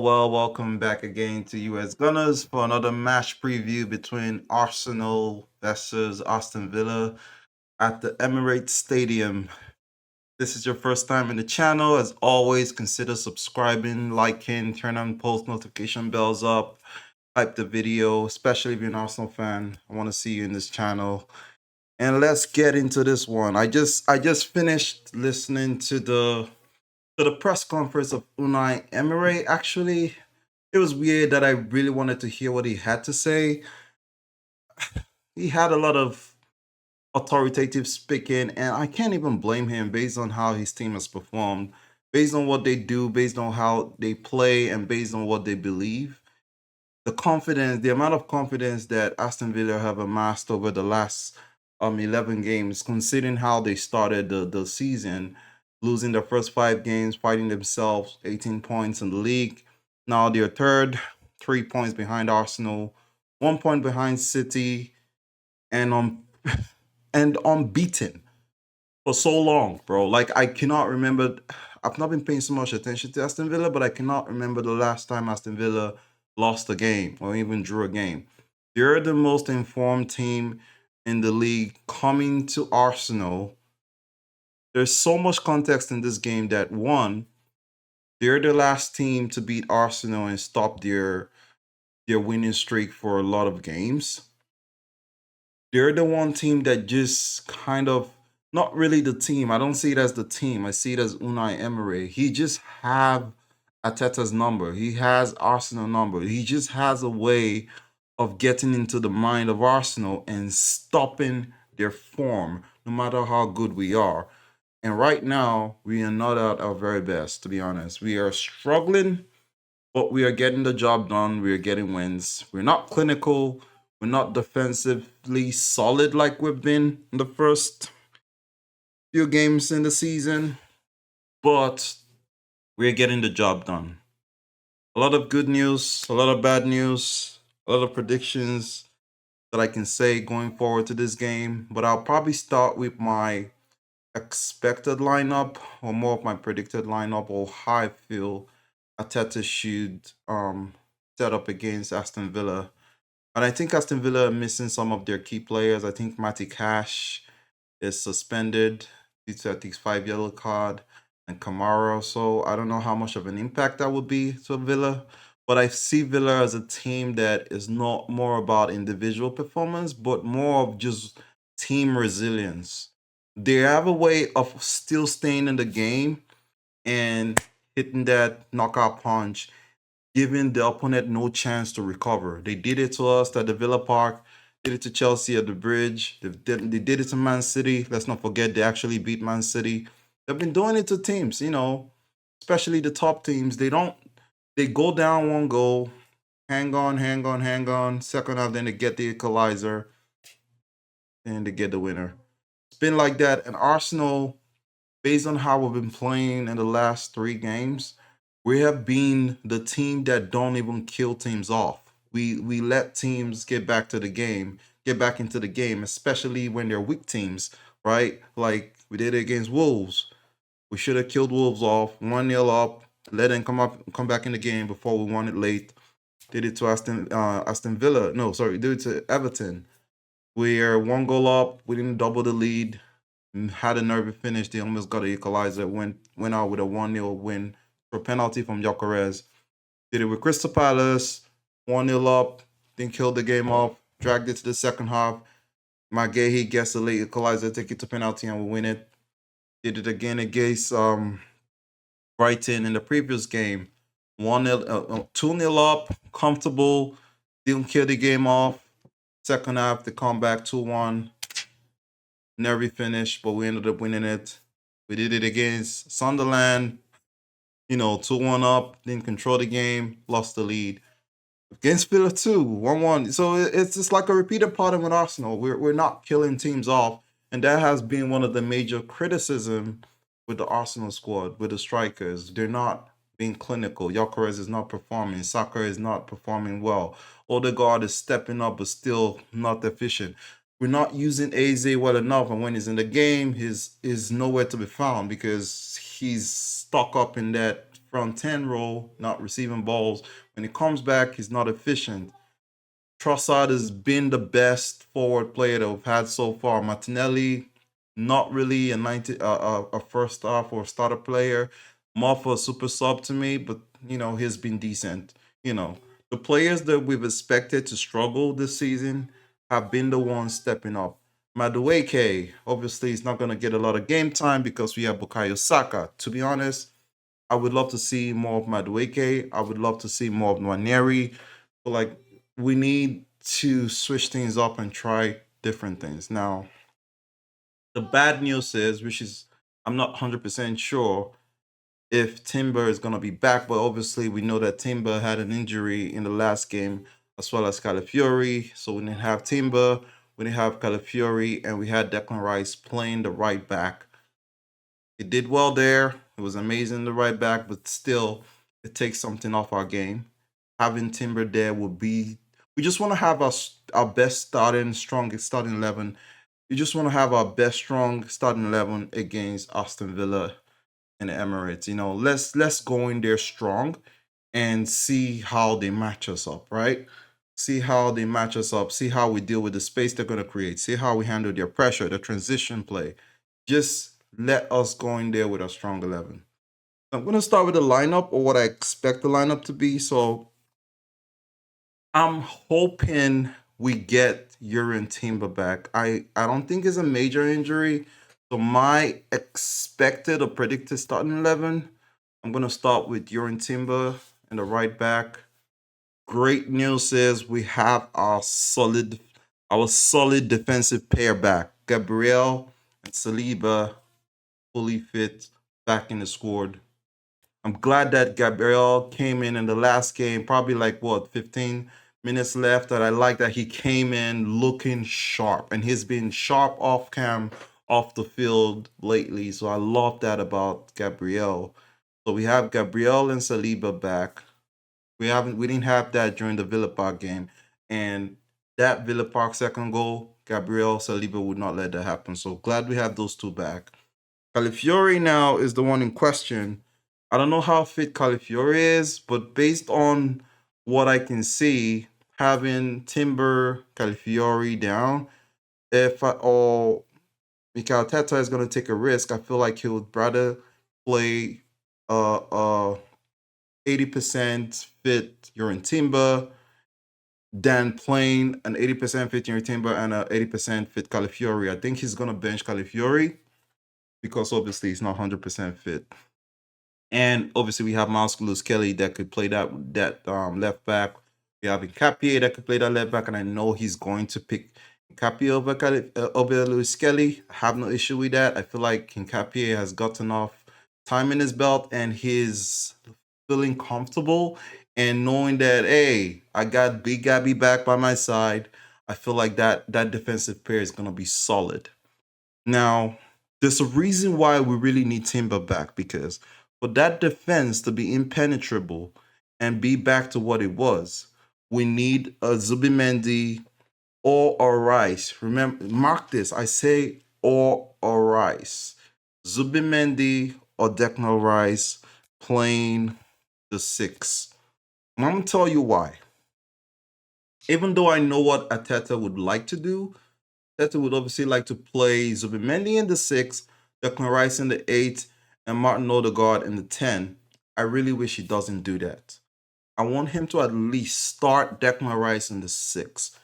Welcome back again to USGoonerz for another match preview between Arsenal versus Aston Villa at the Emirates Stadium. This is your first time in the channel. As always, consider subscribing, liking, turn on post notification bells up, hype the video, especially if you're an Arsenal fan. I want to see you in this channel. And let's get into this one. I just finished listening to the press conference of Unai Emery. Actually, it was weird that I really wanted to hear what he had to say. He had a lot of authoritative speaking, and I can't even blame him based on how his team has performed, based on what they do, based on how they play, and based on what they believe. The confidence, the amount of confidence that Aston Villa have amassed over the last 11 games, considering how they started the season, losing their first 5 games, fighting themselves, 18 points in the league. Now they're third, 3 points behind Arsenal, 1 point behind City, and and unbeaten for so long, bro. Like I cannot remember. I've not been paying so much attention to Aston Villa, but I cannot remember the last time Aston Villa lost a game or even drew a game. They're the most informed team in the league coming to Arsenal. There's so much context in this game that one, they're the last team to beat Arsenal and stop their winning streak for a lot of games. They're the one team that just kind of not really the team. I don't see it as the team. I see it as Unai Emery. He just have Arteta's number. He has Arsenal number. He just has a way of getting into the mind of Arsenal and stopping their form, no matter how good we are. And right now, we are not at our very best, to be honest. We are struggling, but we are getting the job done. We are getting wins. We're not clinical. We're not defensively solid like we've been in the first few games in the season, but we're getting the job done. A lot of good news, a lot of bad news, a lot of predictions that I can say going forward to this game, but I'll probably start with my expected lineup or more of my predicted lineup or how I feel Arteta should set up against Aston Villa. And I think Aston Villa are missing some of their key players. I think Matty Cash is suspended due to I think 5 yellow card and Kamara. So I don't know how much of an impact that would be to Villa. But I see Villa as a team that is not more about individual performance, but more of just team resilience. They have a way of still staying in the game and hitting that knockout punch, giving the opponent no chance to recover. They did it to us at the Villa Park, did it to Chelsea at the Bridge. They did it to Man City. Let's not forget they actually beat Man City. They've been doing it to teams, especially the top teams. They go down one goal, hang on, hang on, hang on. Second half, then they get the equalizer, and they get the winner. It's been like that. And Arsenal, based on how we've been playing in the last 3 games, we have been the team that don't even kill teams off. We let teams get back to the game, get back into the game, especially when they're weak teams, right? Like we did it against Wolves. We should have killed Wolves off, 1-0 up, let them come back in the game before we won it late. Did it to Aston Villa. No, sorry, did it to Everton. We are 1 goal up, we didn't double the lead, had a nervy finish. They almost got an equalizer, went out with a 1-0 win for a penalty from USGoonerz. Did it with Crystal Palace, 1-0 up, then killed the game off, dragged it to the second half. Maguire gets a late equalizer, take it to penalty, and we win it. Did it again against Brighton in the previous game. 2-0 up, comfortable, didn't kill the game off. Second half, they come back 2-1. Nervy finish, but we ended up winning it. We did it against Sunderland, 2-1 up, didn't control the game, lost the lead. Against Villa 2, 1-1. So it's just like a repeated pattern with Arsenal. We're not killing teams off, and that has been one of the major criticism with the Arsenal squad, with the strikers. They're not being clinical. USGoonerz is not performing. Saka is not performing well. Odegaard is stepping up, but still not efficient. We're not using Eze well enough, and when he's in the game, he's nowhere to be found because he's stuck up in that front 10 role, not receiving balls. When he comes back, he's not efficient. Trossard has been the best forward player that we've had so far. Martinelli, not really a first half or starter player, more for a super sub to me, but he's been decent. The players that we've expected to struggle this season have been the ones stepping up. Madueke, obviously, is not going to get a lot of game time because we have Bukayo Saka. To be honest, I would love to see more of Madueke. I would love to see more of Nwaneri. But we need to switch things up and try different things. Now, the bad news is, which is I'm not 100% sure if Timber is going to be back, but obviously we know that Timber had an injury in the last game as well as Calafiori. So we didn't have Timber, we didn't have Calafiori, and we had Declan Rice playing the right back. He did well there. It was amazing, the right back, but still, it takes something off our game. Having Timber there would be. We just want to have our best strongest starting 11. We just want to have our best strong starting 11 against Aston Villa in the Emirates. Let's go in there strong and see how they match us up, right? See how they match us up. See how we deal with the space they're going to create. See how we handle their pressure, the transition play. Just let us go in there with a strong 11. I'm going to start with the lineup or what I expect the lineup to be. So I'm hoping we get Urin Timber back. I don't think it's a major injury. So my expected or predicted starting 11, I'm going to start with Urin Timber and the right back. Great news is we have our solid defensive pair back. Gabriel and Saliba fully fit back in the squad. I'm glad that Gabriel came in the last game, probably 15 minutes left. That I like that he came in looking sharp, and he's been sharp off the field lately. So I love that about Gabriel. So we have Gabriel and Saliba back. We didn't have that during the Villa Park game, and that Villa Park second goal, Gabriel Saliba would not let that happen. So glad we have those two back. Calafiori now is the one in question. I don't know how fit Calafiori is, but based on what I can see, having Timber, Calafiori down, or Mikel Arteta is going to take a risk, I feel like he would rather play 80% fit Urin Timber than playing an 80% fit Urin Timber and an 80% fit Calafiori. I think he's going to bench Calafiori because obviously he's not 100% fit. And obviously we have Miles Lewis-Kelly that could play that left back. We have Nkapie that could play that left back, and I know he's going to pick Nkapie over Lewis-Kelly. I have no issue with that. I feel like Nkapie has got enough time in his belt, and he's feeling comfortable and knowing that, hey, I got Big Gabby back by my side. I feel like that defensive pair is going to be solid. Now, there's a reason why we really need Timber back, because for that defense to be impenetrable and be back to what it was, we need a Zubimendi or a Rice. Remember, mark this. I say or a Rice. Zubimendi or Declan Rice playing the 6. And I'm going to tell you why. Even though I know what Arteta would like to do, Arteta would obviously like to play Zubimendi in the 6, Declan Rice in the 8, and Martin Odegaard in the 10. I really wish he doesn't do that. I want him to at least start Declan Rice in the 6.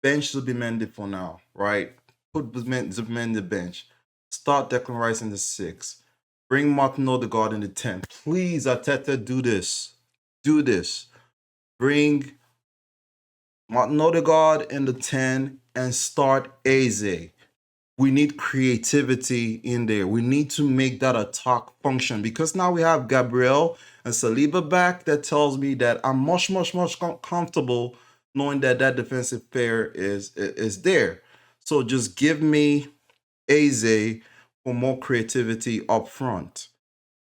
Bench Zubimendi for now, right? Put Zubimendi in the bench. Start Declan Rice in the 6. Bring Martin Odegaard in the 10. Please, Arteta, do this. Do this. Bring Martin Odegaard in the 10 and start Eze. We need creativity in there. We need to make that attack function, because now we have Gabriel and Saliba back. That tells me that I'm much comfortable knowing that defensive pair is there. So just give me Eze for more creativity up front.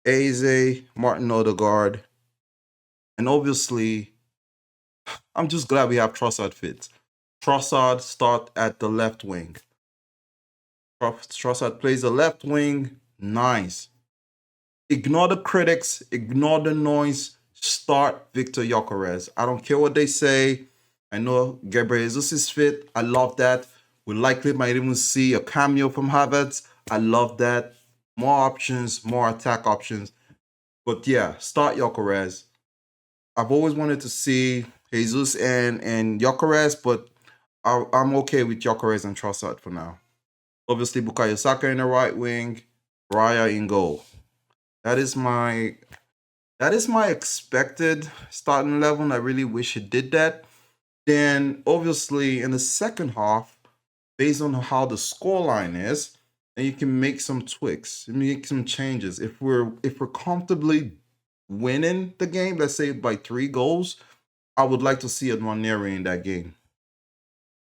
Eze, Martin Odegaard, and obviously, I'm just glad we have Trossard fit. Trossard start at the left wing. Trossard plays the left wing. Nice. Ignore the critics, ignore the noise, start Victor Gyökeres. I don't care what they say. I know Gabriel Jesus is fit. I love that. We likely might even see a cameo from Havertz. I love that. More options, more attack options. But yeah, start Gyökeres. I've always wanted to see Jesus and Gyökeres, but I'm okay with Gyökeres and Trossard for now. Obviously, Bukayo Saka in the right wing, Raya in goal. That is my expected starting 11. I really wish it did that. Then obviously in the second half, based on how the scoreline is, and you can make some tweaks, make some changes. If we're comfortably winning the game, let's say by 3 goals, I would like to see a Nwaneri in that game.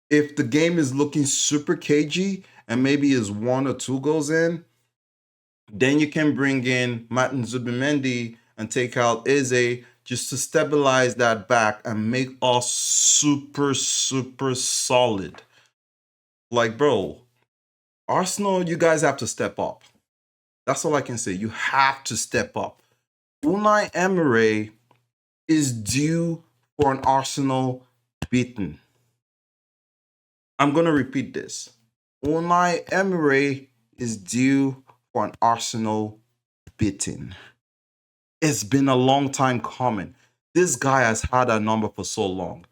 If the game is looking super cagey and maybe is 1 or 2 goals in, then you can bring in Martin Zubimendi and take out Eze just to stabilize that back and make us super, super solid. Like, bro, Arsenal, you guys have to step up. That's all I can say. You have to step up. Unai Emery is due for an Arsenal beaten. I'm going to repeat this. Unai Emery is due for an Arsenal beaten. It's been a long time coming. This guy has had a number for so long.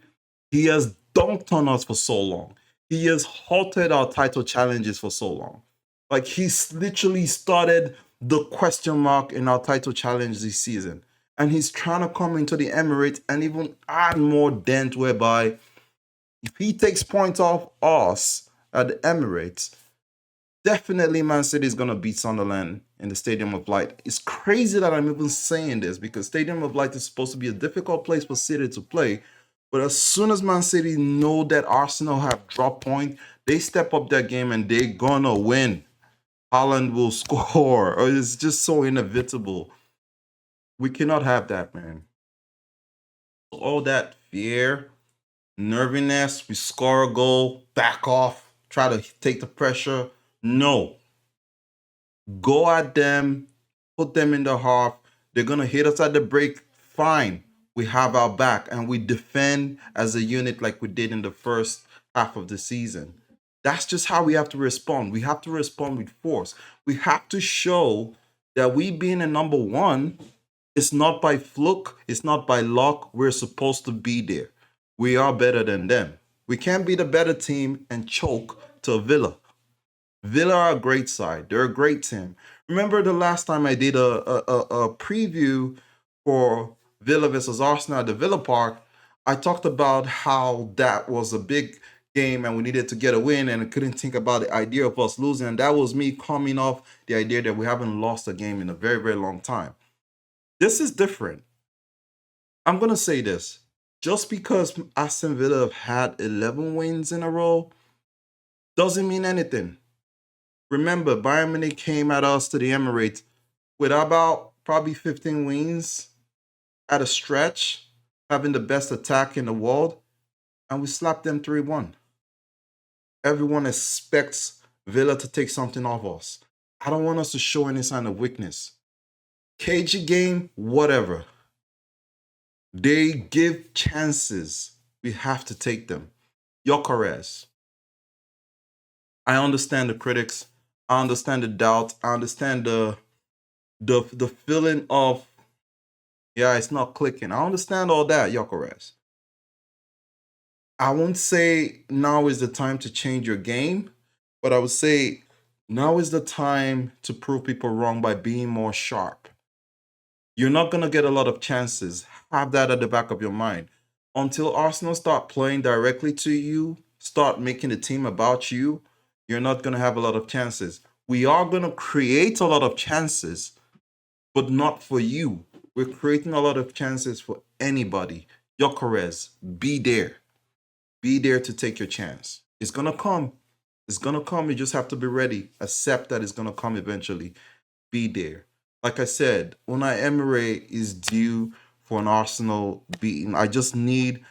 He has dunked on us for so long. He has halted our title challenges for so long. Like, he's literally started the question mark in our title challenge this season. And he's trying to come into the Emirates and even add more dent, whereby if he takes points off us at the Emirates, definitely Man City is going to beat Sunderland in the Stadium of Light. It's crazy that I'm even saying this, because Stadium of Light is supposed to be a difficult place for City to play. But as soon as Man City know that Arsenal have drop point, they step up their game and they're going to win. Haaland will score. Or it's just so inevitable. We cannot have that, man. All that fear, nerviness, we score a goal, back off, try to take the pressure. No. Go at them, put them in the half. They're going to hit us at the break. Fine. We have our back and we defend as a unit like we did in the first half of the season. That's just how we have to respond. We have to respond with force. We have to show that we being a number one, it's not by fluke, it's not by luck. We're supposed to be there. We are better than them. We can't be the better team and choke to Villa. Villa are a great side. They're a great team. Remember the last time I did a preview for Villa versus Arsenal at the Villa Park? I talked about how that was a big game and we needed to get a win, and I couldn't think about the idea of us losing. And that was me coming off the idea that we haven't lost a game in a very, very long time. This is different. I'm going to say this. Just because Aston Villa have had 11 wins in a row doesn't mean anything. Remember, Bayern Munich came at us to the Emirates with about probably 15 wins at a stretch, having the best attack in the world, and we slapped them 3-1. Everyone expects Villa to take something off us. I don't want us to show any sign of weakness. Cagey game, whatever. They give chances. We have to take them. Gyökeres. I understand the critics. I understand the doubt. I understand the feeling of, yeah, it's not clicking. I understand all that, Gyökeres. I won't say now is the time to change your game, but I would say now is the time to prove people wrong by being more sharp. You're not going to get a lot of chances. Have that at the back of your mind. Until Arsenal start playing directly to you, start making the team about you, you're not going to have a lot of chances. We are going to create a lot of chances, but not for you. We're creating a lot of chances for anybody. Gyökeres, be there. Be there to take your chance. It's going to come. It's going to come. You just have to be ready. Accept that it's going to come eventually. Be there. Like I said, Unai Emery is due for an Arsenal beating. I just need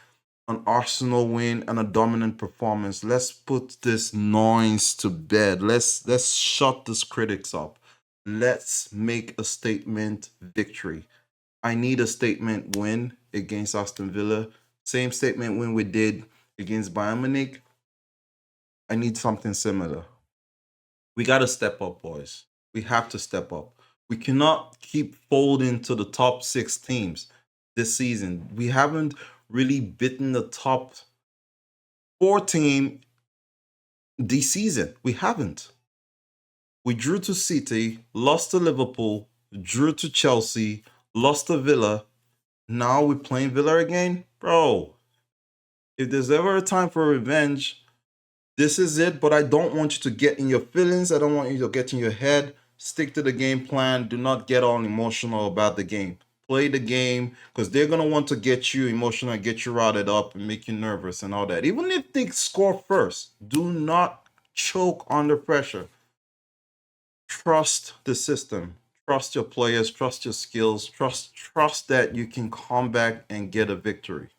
an Arsenal win and a dominant performance. Let's put this noise to bed. Let's shut these critics up. Let's make a statement victory. I need a statement win against Aston Villa. Same statement win we did against Bayern Munich. I need something similar. We got to step up, boys. We have to step up. We cannot keep folding to the top 6 teams this season. We haven't really beaten the top 4 team this season. We haven't. We drew to City, lost to Liverpool, drew to Chelsea, lost to Villa. Now we're playing Villa again? Bro, if there's ever a time for revenge, this is it. But I don't want you to get in your feelings. I don't want you to get in your head. Stick to the game plan. Do not get all emotional about the game. Play the game because they're going to want to get you emotional, get you routed up, and make you nervous and all that. Even if they score first, do not choke under pressure. Trust the system. Trust your players. Trust your skills. Trust that you can come back and get a victory.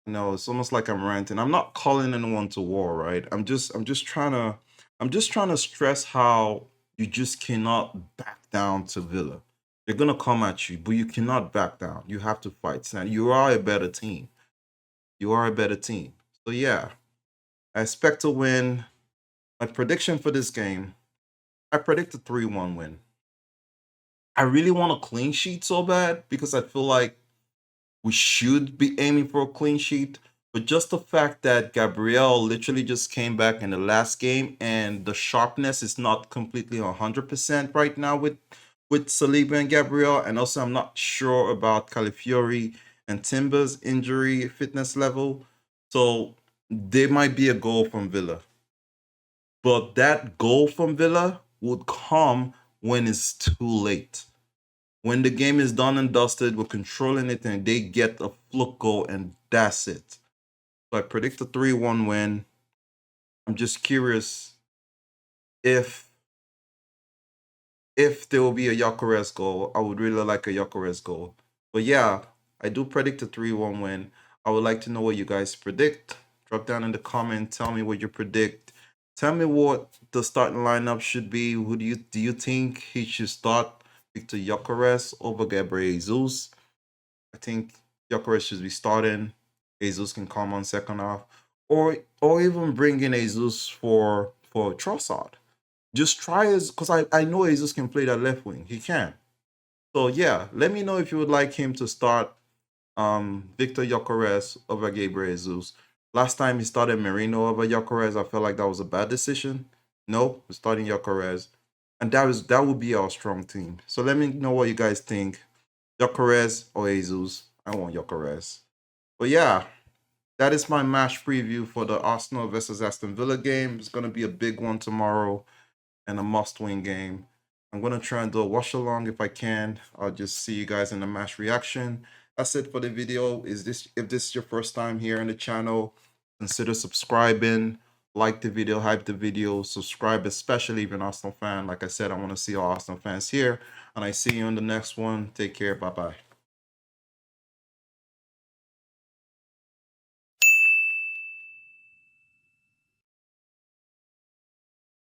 No, it's almost like I'm ranting. I'm not calling anyone to war, right? I'm just trying to stress how you just cannot back down to Villa. They're gonna come at you, but you cannot back down. You have to fight. Stand. You are a better team. You are a better team. So yeah, I expect to win. My prediction for this game, I predict a 3-1 win. I really want a clean sheet so bad because I feel like we should be aiming for a clean sheet. But just the fact that Gabriel literally just came back in the last game and the sharpness is not completely 100% right now with Saliba and Gabriel. And also, I'm not sure about Calafiori and Timber's injury fitness level. So there might be a goal from Villa. But that goal from Villa would come when it's too late. When the game is done and dusted, we're controlling it and they get a fluke goal and that's it. So I predict a 3-1 win. I'm just curious if there will be a Gyökeres goal. I would really like a Gyökeres goal. But yeah, I do predict a 3-1 win. I would like to know what you guys predict. Drop down in the comment. Tell me what you predict. Tell me what the starting lineup should be. Who do you think he should start? Victor Gyökeres over Gabriel Jesus. I think Gyökeres should be starting. Jesus can come on second half, or even bring in Jesus for Trossard. Just try as because I know Jesus can play that left wing. He can. So yeah, let me know if you would like him to start Victor Gyökeres over Gabriel Jesus. Last time he started Merino over Gyökeres, I felt like that was a bad decision. No, we're starting Gyökeres. And that would be our strong team. So let me know what you guys think. Gyökeres or Jesus. I want Gyökeres. But yeah, that is my match preview for the Arsenal versus Aston Villa game. It's going to be a big one tomorrow and a must-win game. I'm going to try and do a watch along if I can. I'll just see you guys in the match reaction. That's it for the video. If this is your first time here on the channel, consider subscribing, like the video, hype the video, subscribe, especially if you're an Arsenal fan. Like I said, I want to see all Arsenal fans here. And I see you in the next one. Take care. Bye-bye.